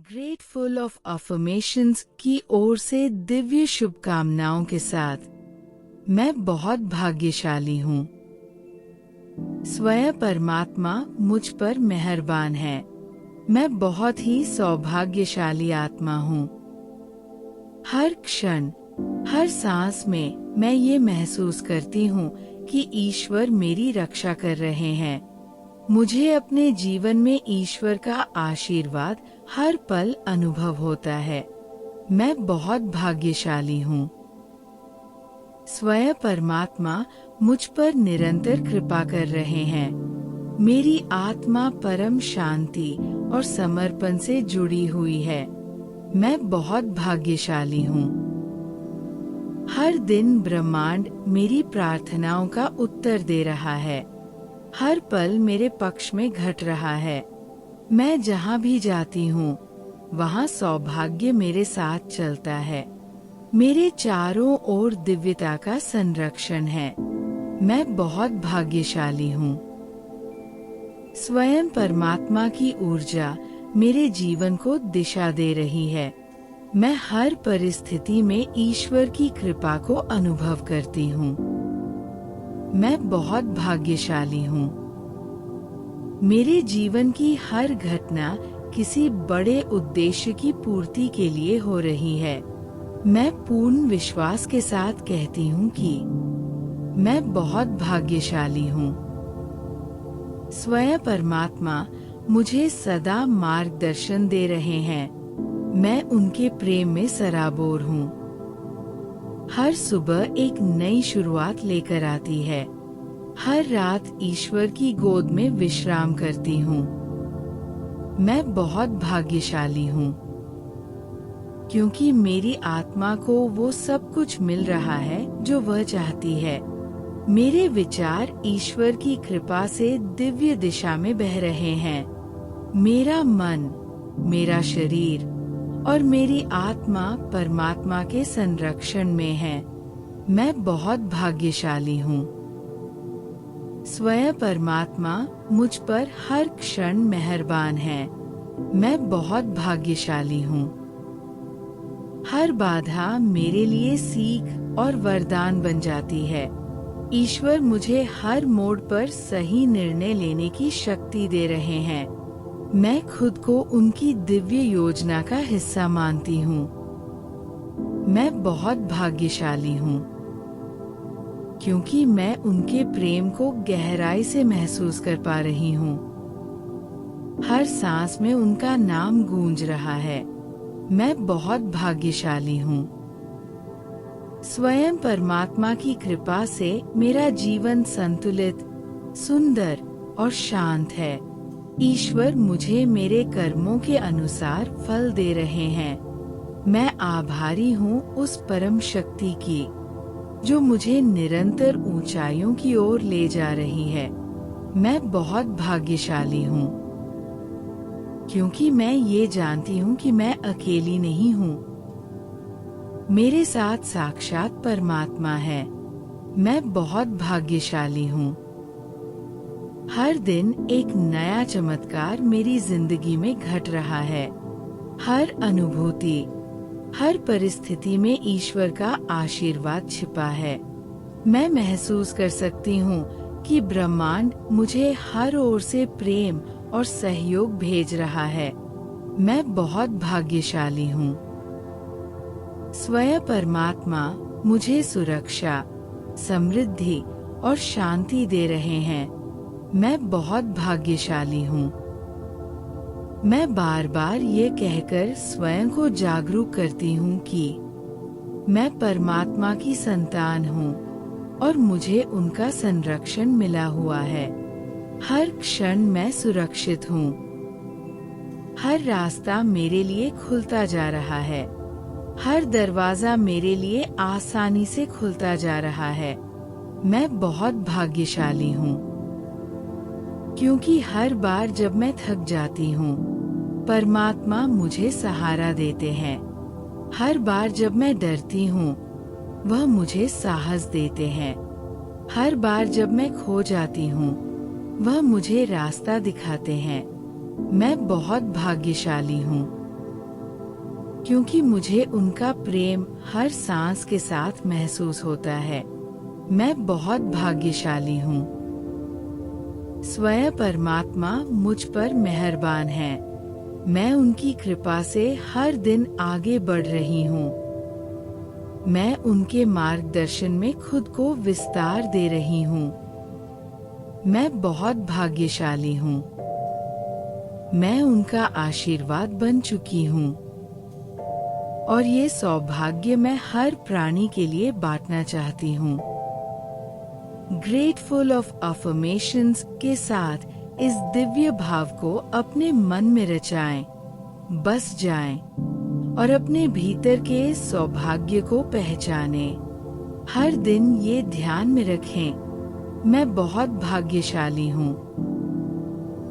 Grateful of affirmations की ओर से दिव्य शुभकामनाओं के साथ मैं बहुत भाग्यशाली हूँ। स्वयं परमात्मा मुझ पर मेहरबान है। मैं बहुत ही सौभाग्यशाली आत्मा हूँ। हर क्षण, हर सांस में मैं ये महसूस करती हूँ कि ईश्वर मेरी रक्षा कर रहे हैं। मुझे अपने जीवन में ईश्वर का आशीर्वाद हर पल अनुभव होता है। मैं बहुत भाग्यशाली हूँ। स्वयं परमात्मा मुझ पर निरंतर कृपा कर रहे हैं। मेरी आत्मा परम शांति और समर्पण से जुड़ी हुई है। मैं बहुत भाग्यशाली हूँ। हर दिन ब्रह्मांड मेरी प्रार्थनाओं का उत्तर दे रहा है। हर पल मेरे पक्ष में घट रहा है। मैं जहाँ भी जाती हूँ, वहाँ सौभाग्य मेरे साथ चलता है। मेरे चारों ओर दिव्यता का संरक्षण है। मैं बहुत भाग्यशाली हूँ। स्वयं परमात्मा की ऊर्जा मेरे जीवन को दिशा दे रही है। मैं हर परिस्थिति में ईश्वर की कृपा को अनुभव करती हूँ। मैं बहुत भाग्यशाली हूँ। मेरे जीवन की हर घटना किसी बड़े उद्देश्य की पूर्ति के लिए हो रही है। मैं पूर्ण विश्वास के साथ कहती हूँ कि मैं बहुत भाग्यशाली हूँ। स्वयं परमात्मा मुझे सदा मार्गदर्शन दे रहे हैं। मैं उनके प्रेम में सराबोर हूँ। हर सुबह एक नई शुरुआत लेकर आती है। हर रात ईश्वर की गोद में विश्राम करती हूँ। मैं बहुत भाग्यशाली हूँ, क्योंकि मेरी आत्मा को वो सब कुछ मिल रहा है जो वह चाहती है। मेरे विचार ईश्वर की कृपा से दिव्य दिशा में बह रहे हैं। मेरा मन, मेरा शरीर और मेरी आत्मा परमात्मा के संरक्षण में है। मैं बहुत भाग्यशाली हूँ। स्वयं परमात्मा मुझ पर हर क्षण मेहरबान है। मैं बहुत भाग्यशाली हूँ। हर बाधा मेरे लिए सीख और वरदान बन जाती है। ईश्वर मुझे हर मोड़ पर सही निर्णय लेने की शक्ति दे रहे हैं। मैं खुद को उनकी दिव्य योजना का हिस्सा मानती हूँ। मैं बहुत भाग्यशाली हूँ, क्योंकि मैं उनके प्रेम को गहराई से महसूस कर पा रही हूँ। हर सांस में उनका नाम गूंज रहा है। मैं बहुत भाग्यशाली हूँ। स्वयं परमात्मा की कृपा से मेरा जीवन संतुलित, सुंदर और शांत है। ईश्वर मुझे मेरे कर्मों के अनुसार फल दे रहे हैं। मैं आभारी हूँ उस परम शक्ति की, जो मुझे निरंतर ऊंचाइयों की ओर ले जा रही है। मैं बहुत भाग्यशाली हूँ, क्योंकि मैं ये जानती हूँ कि मैं अकेली नहीं हूँ। मेरे साथ साक्षात परमात्मा है। मैं बहुत भाग्यशाली हूँ। हर दिन एक नया चमत्कार मेरी जिंदगी में घट रहा है। हर अनुभूति, हर परिस्थिति में ईश्वर का आशीर्वाद छिपा है। मैं महसूस कर सकती हूँ कि ब्रह्मांड मुझे हर ओर से प्रेम और सहयोग भेज रहा है। मैं बहुत भाग्यशाली हूँ। स्वयं परमात्मा मुझे सुरक्षा, समृद्धि और शांति दे रहे हैं। मैं बहुत भाग्यशाली हूँ। मैं बार बार ये कहकर स्वयं को जागरूक करती हूँ कि मैं परमात्मा की संतान हूँ और मुझे उनका संरक्षण मिला हुआ है। हर क्षण मैं सुरक्षित हूँ। हर रास्ता मेरे लिए खुलता जा रहा है। हर दरवाजा मेरे लिए आसानी से खुलता जा रहा है। मैं बहुत भाग्यशाली हूँ, क्योंकि हर बार जब मैं थक जाती हूँ, परमात्मा मुझे सहारा देते हैं। हर बार जब मैं डरती हूँ, वह मुझे साहस देते हैं। हर बार जब मैं खो जाती हूँ, वह मुझे रास्ता दिखाते हैं। मैं बहुत भाग्यशाली हूँ। क्योंकि मुझे उनका प्रेम हर सांस के साथ महसूस होता है। मैं बहुत भाग्यशाली हूँ। स्वयं परमात्मा मुझ पर मेहरबान है। मैं उनकी कृपा से हर दिन आगे बढ़ रही हूँ। मैं उनके मार्गदर्शन में खुद को विस्तार दे रही हूँ। मैं बहुत भाग्यशाली हूँ। मैं उनका आशीर्वाद बन चुकी हूँ और ये सौभाग्य मैं हर प्राणी के लिए बांटना चाहती हूँ। ग्रेटफुल ऑफ अफर्मेशंस के साथ इस दिव्य भाव को अपने मन में रचाएं, बस जाएं और अपने भीतर के सौभाग्य को पहचानें। हर दिन ये ध्यान में रखें, मैं बहुत भाग्यशाली हूँ।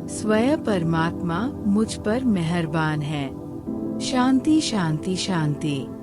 स्वयं परमात्मा मुझ पर मेहरबान है। शांति शांति शांति।